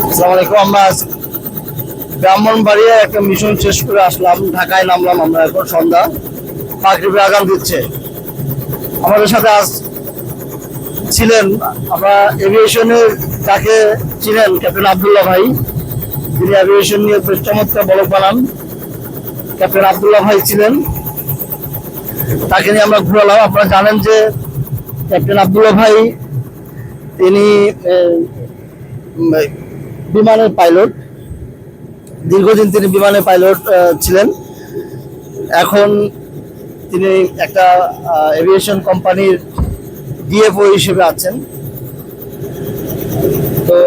আসসালামু আলাইকুম। আমরা ব্রাহ্মণবাড়িয়া একটা মিশন শেষ করে আসলাম, ঢাকায় নামলাম। আমরা এখন সন্ধ্যা মাগরিবের আজান দিচ্ছে। আমাদের সাথে আজ ছিলেন, আমরা এভিয়েশনের যাকে ছিলেন ক্যাপ্টেন আবদুল্লাহ ভাই, যিনি এভিয়েশন নিয়ে বেশ চমৎকার বলক বানান। ক্যাপ্টেন আবদুল্লাহ ভাই ছিলেন, তাকে নিয়ে আমরা ঘুরালাম। আপনারা জানেন যে ক্যাপ্টেন আবদুল্লাহ ভাই তিনি বিমানের পাইলট, দীর্ঘদিন তিনি বিমানের পাইলট ছিলেন। এখন তিনি একটা এভিয়েশন কোম্পানির ডিএফও হিসেবে আছেন। তো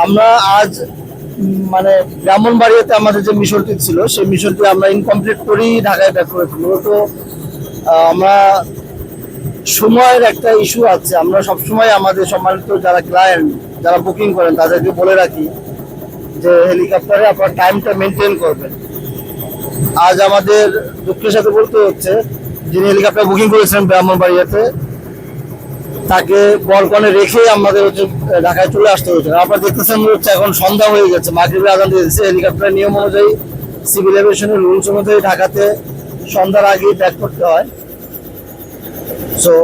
আমরা আজ মানে ব্রাহ্মণবাড়িয়াতে আমাদের যে মিশনটি ছিল সেই মিশনটি আমরা ইনকমপ্লিট করেই ঢাকায় ব্যাক করেছি। মূলত আমরা সময়ের একটা ইস্যু আছে। আমরা সবসময় আমাদের সম্মানিত যারা ক্লায়েন্ট, যারা বুকিং করেন, তাদেরকে বলে রাখি যে হেলিকপ্টারে আপনার টাইমটা মেনটেন করবেন। আজ আমাদের দুঃখের সাথে বলতে হচ্ছে, যিনি হেলিকপ্টার বুকিং করেছেন ব্রাহ্মণবাড়িয়াতে, তাকে বলকনে রেখে আমাদের হচ্ছে ঢাকায় চলে আসতে হয়েছে। আপনারা দেখতেছেন হচ্ছে এখন সন্ধ্যা হয়ে গেছে, মাগরিবের আজান দিয়ে দিচ্ছে। হেলিকপ্টারের নিয়ম অনুযায়ী, সিভিল এভিয়েশনের রুলস অনুযায়ী ঢাকাতে সন্ধ্যার আগেই ব্যাক করতে হয়। সো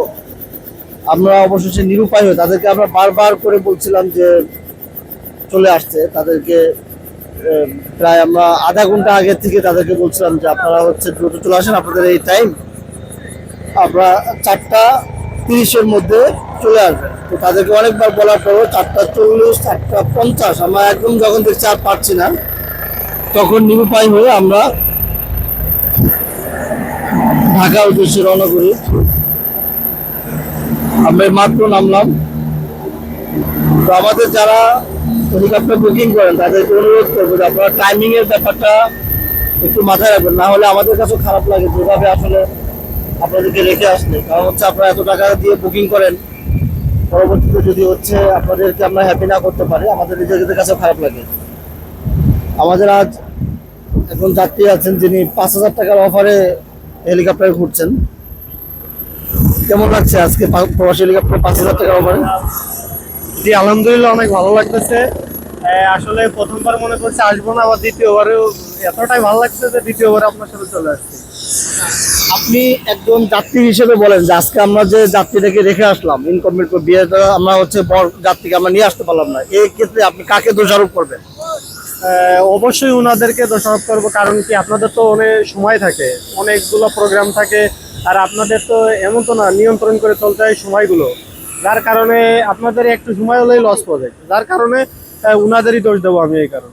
আমরা অবশেষে নিরুপায় হয়ে তাদেরকে আমরা বারবার করে বলছিলাম যে চলে আসছে। তাদেরকে প্রায় আমরা আধা ঘন্টা আগের থেকে তাদেরকে বলছিলাম যে আপনারা হচ্ছে দ্রুত চলে আসেন, আপনাদের এই টাইম, আমরা 4:30-এর মধ্যে চলে আসবেন। তো তাদেরকে অনেকবার বলার পরও 4:40, 4:50 আমরা একদম যখন দেখছি আর পারছি না, তখন নিরুপায় হয়ে আমরা ঢাকা উদ্দেশ্যে রওনা করি। আমরা মাত্র নামলাম। তো আমাদের যারা হেলিকপ্টার বুকিং করেন তাদেরকে অনুরোধ করবো যে আপনারা টাইমিং এর ব্যাপারটা একটু মাথায় রাখবেন, না হলে আমাদের কাছেও খারাপ লাগে যেভাবে আসলে আপনাদেরকে রেখে আসলে। কারণ হচ্ছে আপনারা এত টাকা দিয়ে বুকিং করেন, পরবর্তীতে যদি হচ্ছে আপনাদেরকে আমরা হ্যাপি না করতে পারি, আমাদের নিজেদের কাছেও খারাপ লাগে। আমাদের আজ এখন যাত্রী আছেন যিনি 5,000 টাকার অফারে হেলিকপ্টারে ঘুরছেন। কেমন লাগছে আজকে প্রবাসী হেলিকপ্টার 5,000 টাকার অফারে? জি, আলহামদুলিল্লাহ অনেক ভালো লাগতেছে। আসলে প্রথমবার মনে করছি আসবো না, আবার দ্বিতীয়বারেও এতটাই ভালো লাগছে যে দ্বিতীয়বার আপনার সাথে চলে আসছি। আপনি একজন যাত্রী হিসেবে বলেন যে আজকে আমরা যে যাত্রীটাকে রেখে আসলাম ইনকমপ্লিট করে, বিয়েটা আমরা হচ্ছে বড় যাত্রীকে আমরা নিয়ে আসতে পারলাম না, এই ক্ষেত্রে আপনি কাকে দোষারোপ করবেন? অবশ্যই ওনাদেরকে দোষারোপ করবো, কারণ কি আপনাদের তো অনেক সময় থাকে, অনেকগুলো প্রোগ্রাম থাকে, আর আপনাদের তো এমন তো না নিয়ন্ত্রণ করে চলতে হয় সময়গুলো, যার কারণে আপনাদের একটু সময় হলেই লস পড়ে, যার কারণে ওনাদেরই দোষ দেবো আমি এই কারণে।